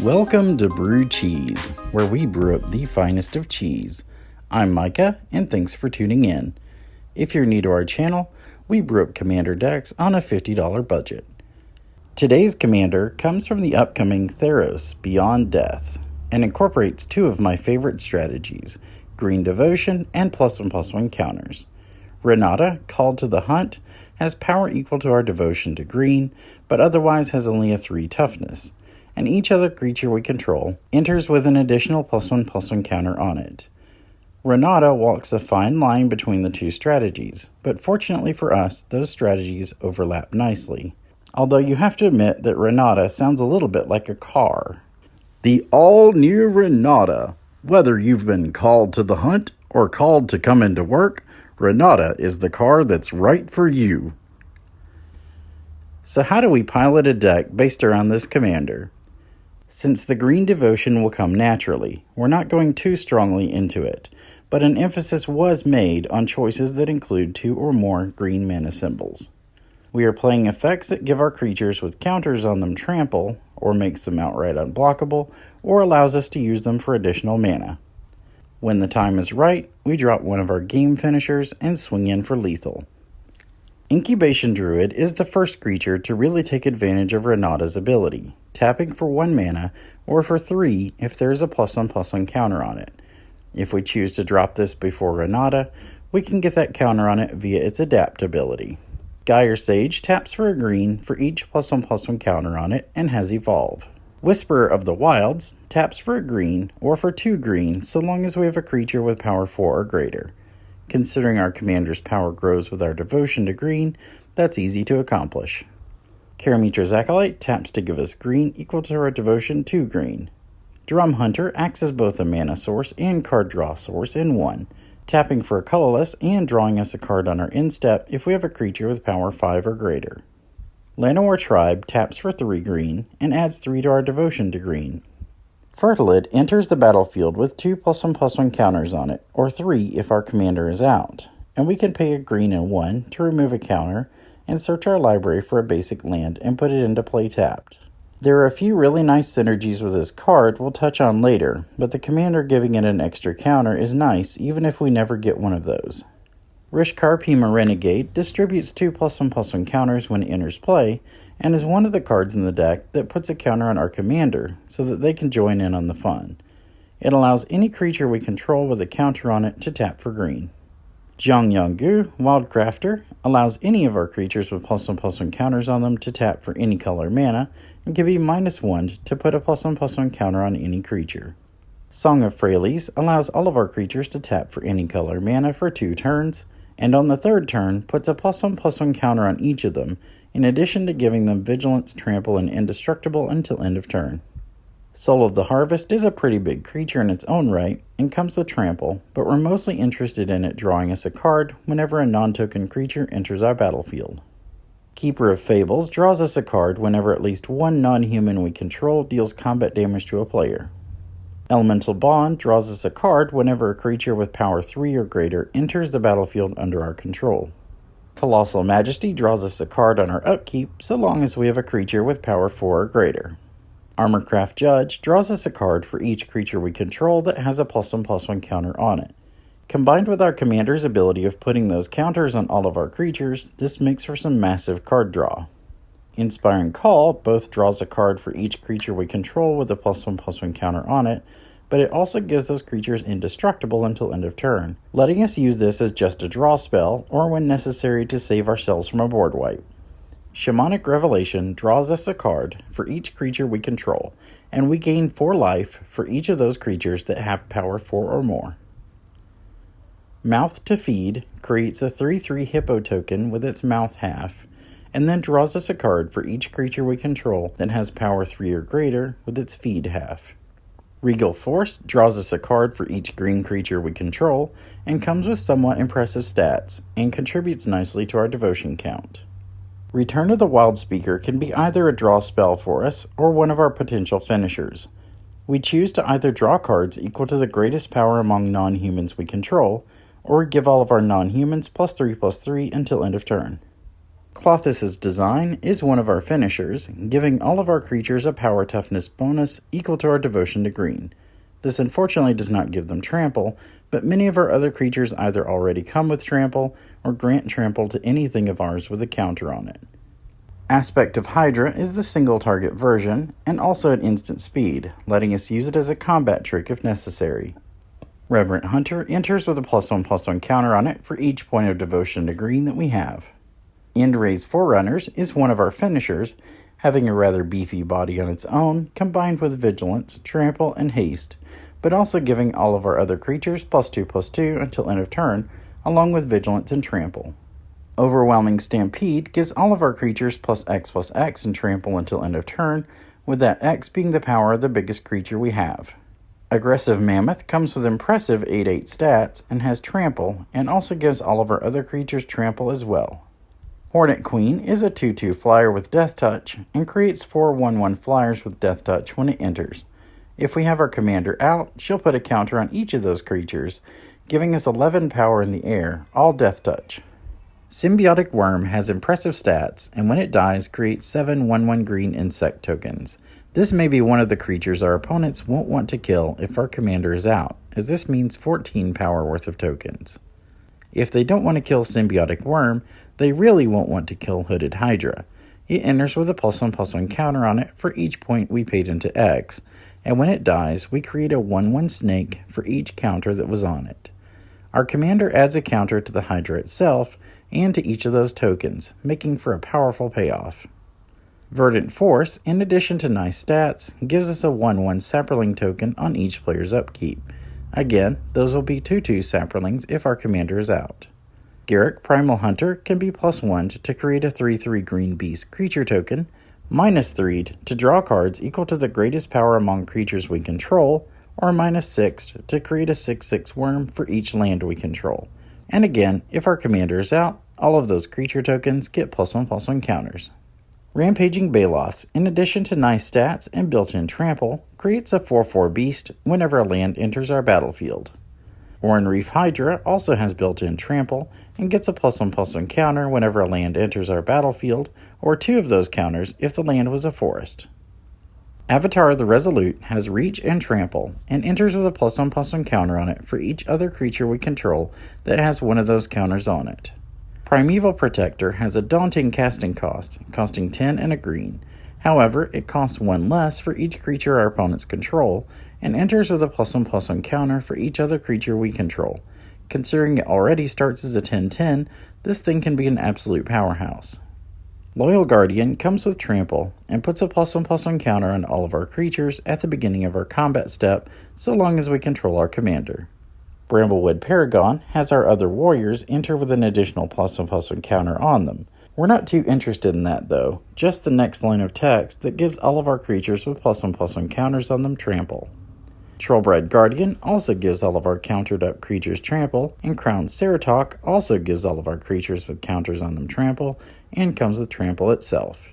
Welcome to Brew Cheese, where we brew up the finest of cheese. I'm Micah, and thanks for tuning in. If you're new to our channel, we brew up Commander decks on a $50 budget. Today's Commander comes from the upcoming Theros Beyond Death, and incorporates two of my favorite strategies, Green Devotion and +1/+1 counters. Renata, Called to the Hunt, has power equal to our devotion to green, but otherwise has only a 3 toughness, and each other creature we control enters with an additional +1/+1 counter on it. Renata walks a fine line between the two strategies, but fortunately for us, those strategies overlap nicely. Although you have to admit that Renata sounds a little bit like a car. The all-new Renata. Whether you've been called to the hunt or called to come into work, Renata is the car that's right for you. So how do we pilot a deck based around this commander? Since the green devotion will come naturally, we're not going too strongly into it, but an emphasis was made on choices that include 2 or more green mana symbols. We are playing effects that give our creatures with counters on them trample, or makes them outright unblockable, or allows us to use them for additional mana. When the time is right, we drop one of our game finishers and swing in for lethal. Incubation Druid is the first creature to really take advantage of Renata's ability, tapping for 1 mana, or for 3 if there is a +1/+1 counter on it. If we choose to drop this before Renata, we can get that counter on it via its adapt ability. Gyre Sage taps for a green for each +1/+1 counter on it and has Evolve. Whisperer of the Wilds taps for a green or for 2 green so long as we have a creature with power 4 or greater. Considering our commander's power grows with our devotion to green, that's easy to accomplish. Karamitra's Acolyte taps to give us green equal to our devotion to green. Drum Hunter acts as both a mana source and card draw source in one, tapping for a colorless and drawing us a card on our end step if we have a creature with power 5 or greater. Llanowar Tribe taps for 3 green and adds 3 to our devotion to green. Fertilid enters the battlefield with 2 +1/+1 counters on it, or 3 if our commander is out, and we can pay a green and 1 to remove a counter and search our library for a basic land and put it into play tapped. There are a few really nice synergies with this card we'll touch on later, but the commander giving it an extra counter is nice even if we never get one of those. Rishkar Pima Renegade distributes 2 +1/+1 counters when it enters play, and is one of the cards in the deck that puts a counter on our commander so that they can join in on the fun. It allows any creature we control with a counter on it to tap for green. Jiang Yanggu, Wildcrafter, allows any of our creatures with +1/+1 counters on them to tap for any color mana, and can be -1 to put a +1/+1 counter on any creature. Song of Freyalise allows all of our creatures to tap for any color mana for 2 turns, and on the 3rd turn puts a +1/+1 counter on each of them, in addition to giving them Vigilance, Trample, and Indestructible until end of turn. Soul of the Harvest is a pretty big creature in its own right, and comes with Trample, but we're mostly interested in it drawing us a card whenever a non-token creature enters our battlefield. Keeper of Fables draws us a card whenever at least 1 non-human we control deals combat damage to a player. Elemental Bond draws us a card whenever a creature with power 3 or greater enters the battlefield under our control. Colossal Majesty draws us a card on our upkeep so long as we have a creature with power 4 or greater. Armorcraft Judge draws us a card for each creature we control that has a +1/+1 counter on it. Combined with our commander's ability of putting those counters on all of our creatures, this makes for some massive card draw. Inspiring Call both draws a card for each creature we control with a +1/+1 counter on it, but it also gives those creatures indestructible until end of turn, letting us use this as just a draw spell or when necessary to save ourselves from a board wipe. Shamanic Revelation draws us a card for each creature we control, and we gain 4 life for each of those creatures that have power 4 or more. Mouth to Feed creates a 3/3 Hippo token with its mouth half, and then draws us a card for each creature we control that has power 3 or greater with its feed half. Regal Force draws us a card for each green creature we control, and comes with somewhat impressive stats, and contributes nicely to our devotion count. Return of the Wildspeaker can be either a draw spell for us, or one of our potential finishers. We choose to either draw cards equal to the greatest power among non-humans we control, or give all of our non-humans +3/+3 until end of turn. Klothys's design is one of our finishers, giving all of our creatures a power toughness bonus equal to our devotion to green. This unfortunately does not give them trample, but many of our other creatures either already come with trample or grant trample to anything of ours with a counter on it. Aspect of Hydra is the single target version and also at instant speed, letting us use it as a combat trick if necessary. Reverent Hunter enters with a +1/+1 counter on it for each point of devotion to green that we have. End-Raze Forerunners is one of our finishers, having a rather beefy body on its own, combined with Vigilance, Trample, and Haste, but also giving all of our other creatures +2/+2 until end of turn, along with Vigilance and Trample. Overwhelming Stampede gives all of our creatures +X/+X and Trample until end of turn, with that X being the power of the biggest creature we have. Aggressive Mammoth comes with impressive 8/8 stats and has Trample, and also gives all of our other creatures Trample as well. Hornet Queen is a 2/2 flyer with Death Touch and creates 4 1/1 flyers with Death Touch when it enters. If we have our commander out, she'll put a counter on each of those creatures, giving us 11 power in the air, all Death Touch. Symbiotic Worm has impressive stats, and when it dies, creates 7 1/1 green insect tokens. This may be one of the creatures our opponents won't want to kill if our commander is out, as this means 14 power worth of tokens. If they don't want to kill Symbiotic Worm, they really won't want to kill Hooded Hydra. It enters with a +1/+1 counter on it for each point we paid into X, and when it dies, we create a 1/1 snake for each counter that was on it. Our commander adds a counter to the Hydra itself and to each of those tokens, making for a powerful payoff. Verdant Force, in addition to nice stats, gives us a 1/1 Saproling token on each player's upkeep. Again, those will be 2/2 Saprolings if our commander is out. Garruk Primal Hunter can be +1 to create a 3/3 green beast creature token, -3 to draw cards equal to the greatest power among creatures we control, or -6 to create a 6/6 worm for each land we control. And again, if our commander is out, all of those creature tokens get +1/+1 counters. Rampaging Baloths, in addition to nice stats and built-in trample, creates a 4/4 beast whenever a land enters our battlefield. Oran Reef Hydra also has built-in trample and gets a +1/+1 counter whenever a land enters our battlefield, or 2 of those counters if the land was a forest. Avatar of the Resolute has reach and trample, and enters with a +1/+1 counter on it for each other creature we control that has one of those counters on it. Primeval Protector has a daunting casting cost, costing 10 and a green. However, it costs 1 less for each creature our opponents control, and enters with a +1/+1 counter for each other creature we control. Considering it already starts as a 10/10, this thing can be an absolute powerhouse. Loyal Guardian comes with trample, and puts a +1/+1 counter on all of our creatures at the beginning of our combat step, so long as we control our commander. Bramblewood Paragon has our other warriors enter with an additional +1/+1 counter on them. We're not too interested in that though, just the next line of text that gives all of our creatures with +1/+1 counters on them trample. Trollbride Guardian also gives all of our countered up creatures trample, and Crowned Ceratok also gives all of our creatures with counters on them trample, and comes with trample itself.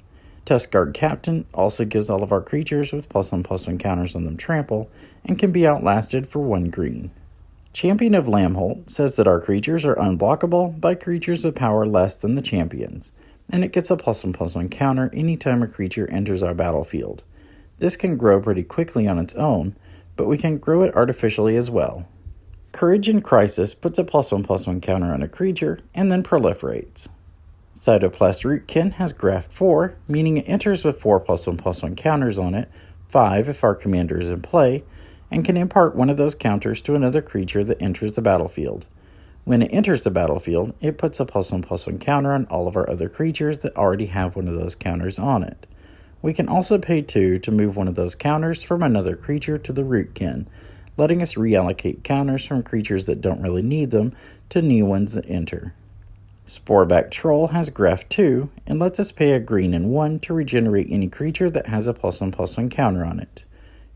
Tuskguard Captain also gives all of our creatures with +1/+1 counters on them trample, and can be outlasted for 1 green. Champion of Lamholt says that our creatures are unblockable by creatures with power less than the champions, and it gets a +1/+1 counter anytime a creature enters our battlefield. This can grow pretty quickly on its own, but we can grow it artificially as well. Courage in Crisis puts a +1/+1 counter on a creature and then proliferates. Cytoplast Rootkin has Graft 4, meaning it enters with 4 +1/+1 counters on it, 5 if our commander is in play, and can impart one of those counters to another creature that enters the battlefield. When it enters the battlefield, it puts a +1/+1 counter on all of our other creatures that already have one of those counters on it. We can also pay 2 to move one of those counters from another creature to the Rootkin, letting us reallocate counters from creatures that don't really need them to new ones that enter. Sporeback Troll has Graft 2 and lets us pay a green and 1 to regenerate any creature that has a +1/+1 counter on it.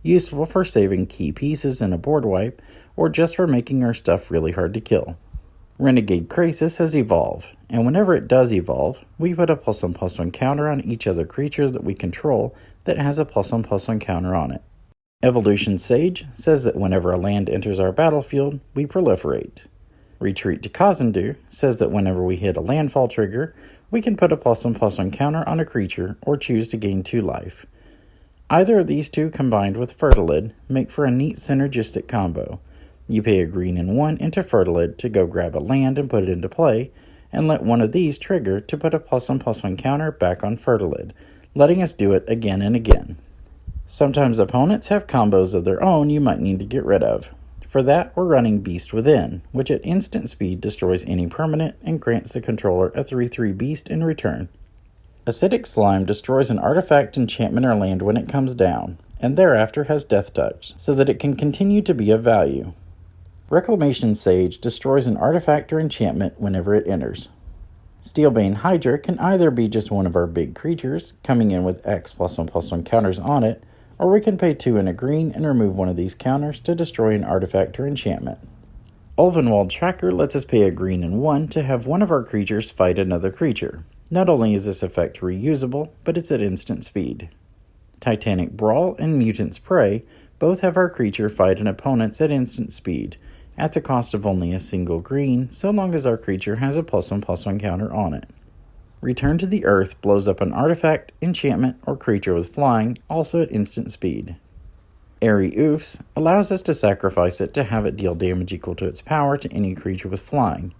Useful for saving key pieces in a board wipe, or just for making our stuff really hard to kill. Renegade Krasis has Evolve, and whenever it does evolve, we put a +1/+1 counter on each other creature that we control that has a +1/+1 counter on it. Evolution Sage says that whenever a land enters our battlefield, we proliferate. Retreat to Kazandu says that whenever we hit a landfall trigger, we can put a +1/+1 counter on a creature or choose to gain 2 life. Either of these two combined with Fertilid make for a neat synergistic combo. You pay a green and 1 into Fertilid to go grab a land and put it into play, and let one of these trigger to put a +1/+1 counter back on Fertilid, letting us do it again and again. Sometimes opponents have combos of their own you might need to get rid of. For that, we're running Beast Within, which at instant speed destroys any permanent and grants the controller a 3/3 beast in return. Acidic Slime destroys an artifact, enchantment, or land when it comes down, and thereafter has Death Touch, so that it can continue to be of value. Reclamation Sage destroys an artifact or enchantment whenever it enters. Steelbane Hydra can either be just one of our big creatures, coming in with X +1/+1 counters on it, or we can pay 2 and a green and remove one of these counters to destroy an artifact or enchantment. Ulvenwald Tracker lets us pay a green and 1 to have one of our creatures fight another creature. Not only is this effect reusable, but it's at instant speed. Titanic Brawl and Mutant's Prey both have our creature fight an opponent's at instant speed, at the cost of only a single green, so long as our creature has a +1/+1 counter on it. Return to the Earth blows up an artifact, enchantment, or creature with flying, also at instant speed. Airy Oofs allows us to sacrifice it to have it deal damage equal to its power to any creature with flying.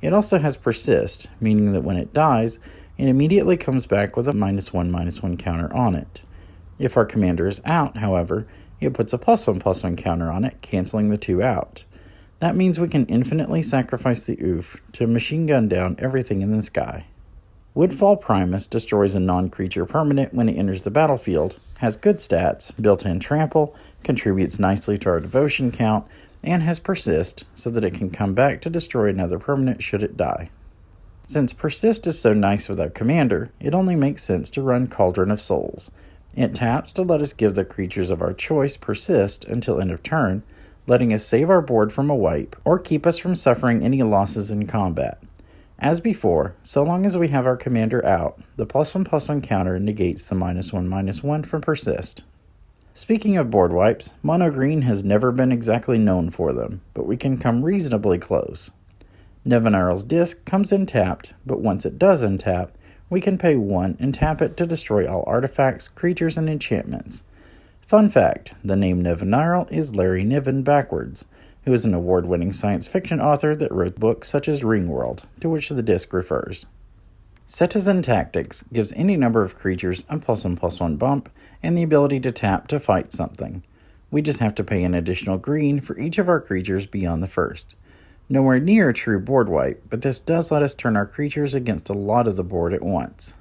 It also has Persist, meaning that when it dies, it immediately comes back with a -1/-1 counter on it. If our commander is out, however, it puts a +1/+1 counter on it, canceling the 2 out. That means we can infinitely sacrifice the Oof to machine gun down everything in the sky. Woodfall Primus destroys a non-creature permanent when it enters the battlefield, has good stats, built-in trample, contributes nicely to our devotion count, and has Persist so that it can come back to destroy another permanent should it die. Since Persist is so nice with our commander, it only makes sense to run Cauldron of Souls. It taps to let us give the creatures of our choice Persist until end of turn, letting us save our board from a wipe or keep us from suffering any losses in combat. As before, so long as we have our commander out, the +1/+1 counter negates the -1/-1 from Persist. Speaking of board wipes, Mono Green has never been exactly known for them, but we can come reasonably close. Nevinyrral's Disc comes in tapped, but once it does untap, we can pay 1 and tap it to destroy all artifacts, creatures, and enchantments. Fun fact, the name Nevinyrral is Larry Niven backwards, who is an award-winning science fiction author that wrote books such as Ringworld, to which the disc refers. Citizen Tactics gives any number of creatures a +1/+1 bump and the ability to tap to fight something. We just have to pay an additional green for each of our creatures beyond the first. Nowhere near a true board wipe, but this does let us turn our creatures against a lot of the board at once.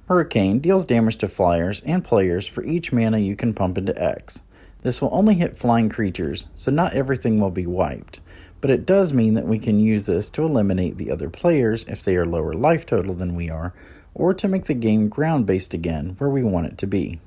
Hurricane deals damage to flyers and players for each mana you can pump into X. This will only hit flying creatures, so not everything will be wiped, but it does mean that we can use this to eliminate the other players if they are lower life total than we are, or to make the game ground-based again where we want it to be.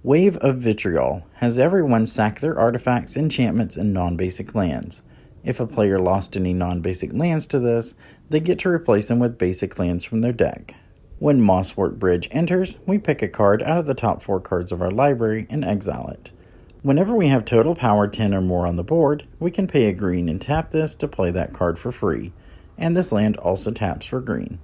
Wave of Vitriol has everyone sack their artifacts, enchantments, and non-basic lands. If a player lost any non-basic lands to this, they get to replace them with basic lands from their deck. When Mosswort Bridge enters, we pick a card out of the top 4 cards of our library and exile it. Whenever we have total power 10 or more on the board, we can pay a green and tap this to play that card for free, and this land also taps for green.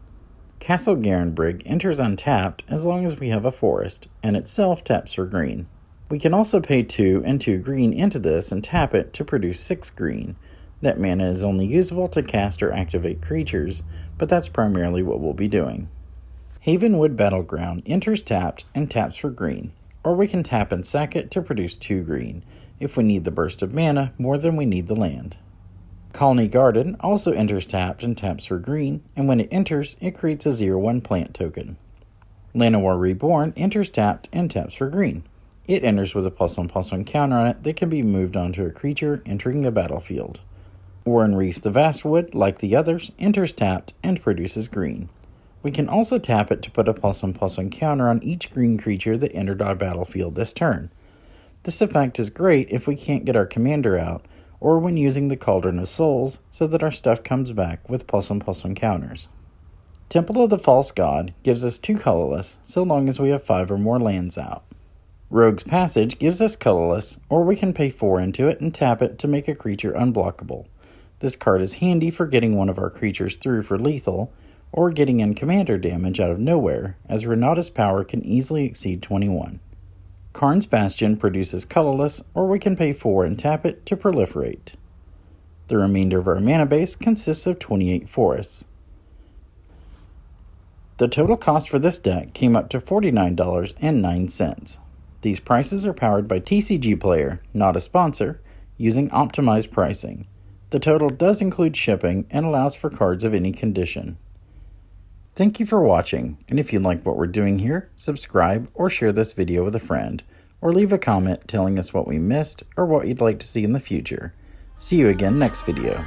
Castle Garenbrig enters untapped as long as we have a forest, and itself taps for green. We can also pay 2 and 2 green into this and tap it to produce 6 green. That mana is only usable to cast or activate creatures, but that's primarily what we'll be doing. Havenwood Battleground enters tapped and taps for green, or we can tap and sack it to produce 2 green, if we need the burst of mana more than we need the land. Colony Garden also enters tapped and taps for green, and when it enters, it creates a 0/1 plant token. Llanowar Reborn enters tapped and taps for green. It enters with a +1/+1 counter on it that can be moved onto a creature entering the battlefield. Warren Reef the Vastwood, like the others, enters tapped and produces green. We can also tap it to put a +1/+1 counter on each green creature that entered our battlefield this turn. This effect is great if we can't get our commander out, or when using the Cauldron of Souls so that our stuff comes back with +1/+1 counters. Temple of the False God gives us 2 colorless so long as we have 5 or more lands out. Rogue's Passage gives us colorless, or we can pay 4 into it and tap it to make a creature unblockable. This card is handy for getting one of our creatures through for lethal, or getting in commander damage out of nowhere, as Renata's power can easily exceed 21. Karn's Bastion produces colorless, or we can pay 4 and tap it to proliferate. The remainder of our mana base consists of 28 forests. The total cost for this deck came up to $49.09. These prices are powered by TCG Player, not a sponsor, using optimized pricing. The total does include shipping and allows for cards of any condition. Thank you for watching, and if you like what we're doing here, subscribe or share this video with a friend, or leave a comment telling us what we missed or what you'd like to see in the future. See you again next video.